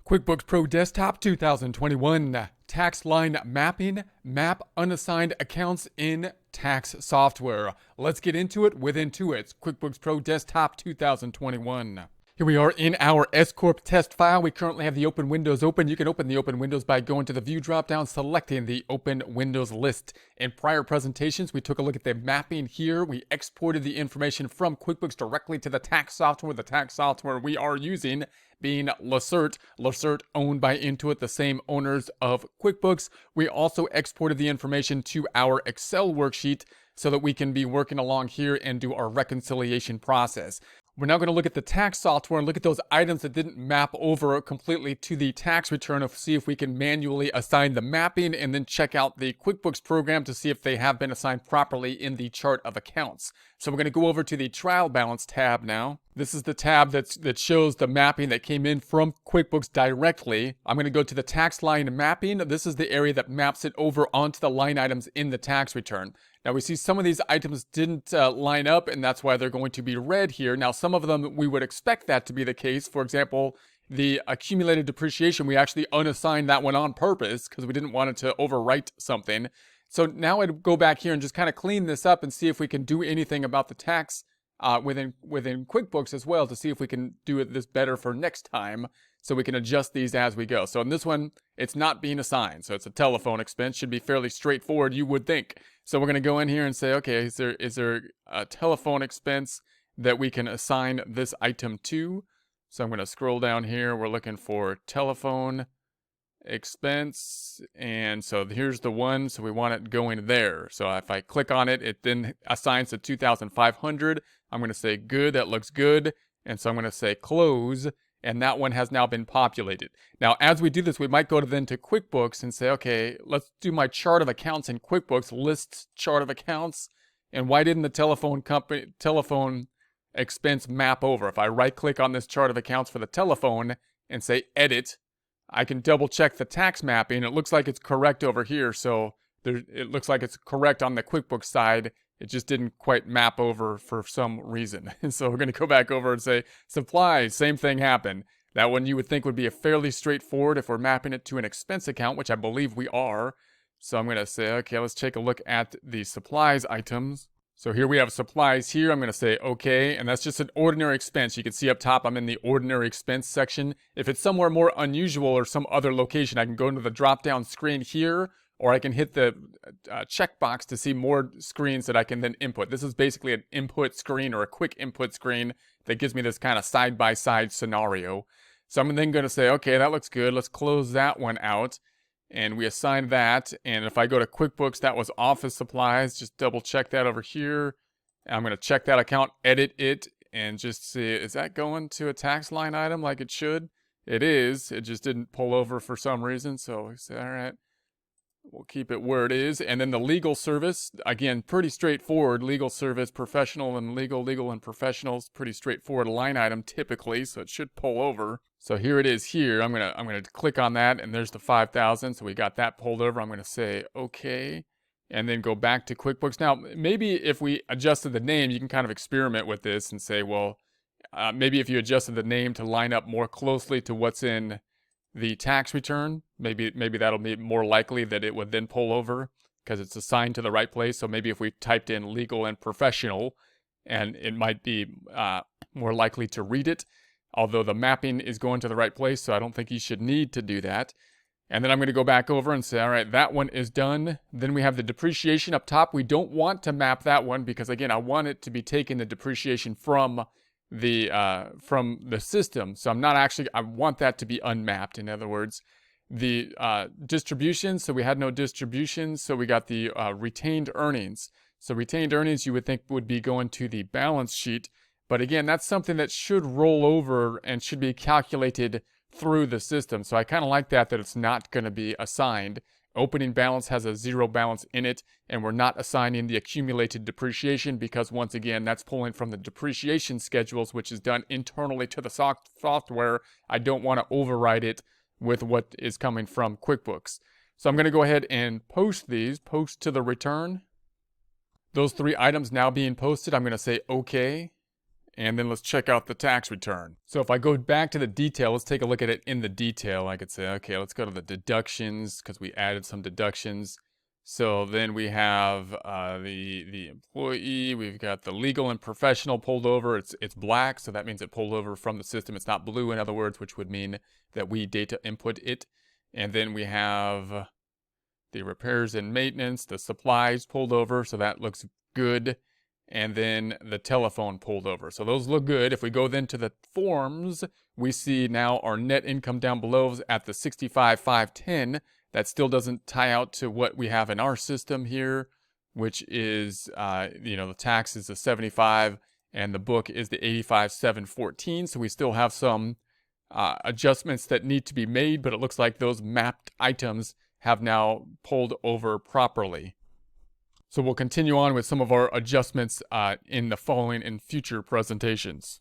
QuickBooks Pro Desktop 2021 Tax Line Mapping, Map Unassigned Accounts in Tax Software. Let's get into it with Intuit's QuickBooks Pro Desktop 2021. Here we are in our S-Corp test file. We currently have the open windows open. You can open the open windows by going to the View dropdown, selecting the Open Windows list. In prior presentations, we took a look at the mapping here. We exported the information from QuickBooks directly to the tax software. The tax software we are using being Lacerte owned by Intuit, the same owners of QuickBooks. We also exported the information to our Excel worksheet so that we can be working along here and do our reconciliation process. We're now going to look at the tax software and look at those items that didn't map over completely to the tax return to see if we can manually assign the mapping, and then check out the QuickBooks program to see if they have been assigned properly in the chart of accounts. So we're going to go over to the trial balance tab now. This is the tab that shows the mapping that came in from QuickBooks directly. I'm going to go to the tax line mapping. This is the area that maps it over onto the line items in the tax return. Now we see some of these items didn't line up, and that's why they're going to be red here. Now some of them we would expect that to be the case. For example, the accumulated depreciation, we actually unassigned that one on purpose because we didn't want it to overwrite something. So now I'd go back here and just kind of clean this up and see if we can do anything about the tax within QuickBooks as well, to see if we can do this better for next time, so we can adjust these as we go. So in this one, it's not being assigned, so it's a telephone expense. Should be fairly straightforward, you would think. So we're going to go in here and say, okay, is there a telephone expense that we can assign this item to? So I'm going to scroll down here. We're looking for telephone expense, and so here's the one, so we want it going there. So if I click on it, it then assigns to 2,500. I'm going to say good, that looks good, and so I'm going to say close, and that one has now been populated. Now as we do this, we might go to QuickBooks and say, okay, let's do my chart of accounts in QuickBooks, list chart of accounts, and why didn't the telephone expense map over? If I right click on this chart of accounts for the telephone and say edit, I can double check the tax mapping. It looks like it's correct over here, so it looks like it's correct on the QuickBooks side. It just didn't quite map over for some reason. And so we're going to go back over and say supplies, same thing happened. That one you would think would be a fairly straightforward if we're mapping it to an expense account, which I believe we are. So I'm going to say, okay, let's take a look at the supplies items. So here we have supplies here. I'm going to say okay, and that's just an ordinary expense. You can see up top I'm in the ordinary expense section. If it's somewhere more unusual or some other location, I can go into the drop-down screen here, or I can hit the checkbox to see more screens that I can then input. This is basically an input screen or a quick input screen that gives me this kind of side-by-side scenario. So I'm then going to say, okay, that looks good. Let's close that one out. And we assign that, and if I go to QuickBooks, that was office supplies. Just double check that over here. I'm going to check that account, edit it, and just see, is that going to a tax line item like it should? It is. It just didn't pull over for some reason, so we say, all right, we'll keep it where it is. And then the legal service, again, pretty straightforward. Legal service, professional and legal and professionals, pretty straightforward line item typically, so it should pull over. So here it is here. I'm gonna click on that, and there's the 5,000. So we got that pulled over. I'm gonna say okay, and then go back to QuickBooks. Now maybe if we adjusted the name, you can kind of experiment with this and say, well, maybe if you adjusted the name to line up more closely to what's in the tax return, maybe that'll be more likely that it would then pull over because it's assigned to the right place. So maybe if we typed in legal and professional, and it might be more likely to read it. Although the mapping is going to the right place, so I don't think you should need to do that. And then I'm going to go back over and say, all right, that one is done. Then we have the depreciation up top. We don't want to map that one because, again, I want it to be taking the depreciation from the system. So I'm not actually, I want that to be unmapped. In other words, the distribution, so we had no distributions, so we got the retained earnings. So retained earnings you would think would be going to the balance sheet. But again, that's something that should roll over and should be calculated through the system. So I kind of like that it's not going to be assigned. Opening balance has a zero balance in it, and we're not assigning the accumulated depreciation because, once again, that's pulling from the depreciation schedules, which is done internally to the software. I don't want to override it with what is coming from QuickBooks. So I'm going to go ahead and post these, post to the return. Those three items now being posted, I'm going to say okay. and then let's check out the tax return. So if I go back to the detail, let's take a look at it in the detail. I could say, okay, let's go to the deductions because we added some deductions. So then we have the employee, we've got the legal and professional pulled over. It's black, so that means it pulled over from the system. It's not blue, in other words, which would mean that we data input it. And then we have the repairs and maintenance, the supplies pulled over, so that looks good. And then the telephone pulled over. So those look good. If we go then to the forms, we see now our net income down below is at the 65,510. That still doesn't tie out to what we have in our system here, which is, the tax is the 75 and the book is the 85,714. So we still have some adjustments that need to be made, but it looks like those mapped items have now pulled over properly. So we'll continue on with some of our adjustments in the following and future presentations.